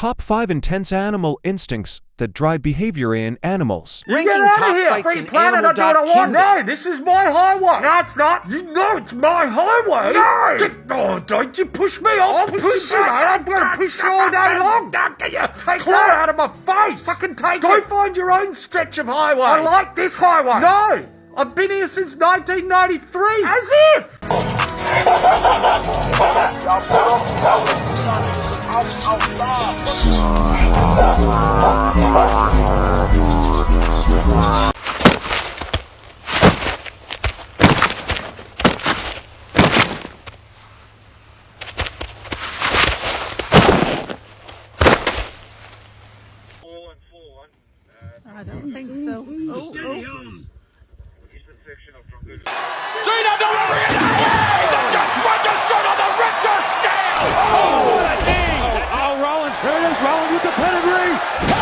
Top 5 intense animal instincts that drive behavior in animals. You get out of here! Free planet, I do what I want! No, this is my highway! No, it's not! You know it's my highway! No! Don't you push me! I'll push you, mate! I'm gonna push you all day long! Take that out of my face! Fucking take it! Go find your own stretch of highway! I like this highway! No! I've been here since 1993! As if! I don't think so. Oh. Straight on delivery in the head! That just registered on the Richter scale! Oh, what a knee! Oh, Rollins, here it is, Rollins with the pedigree!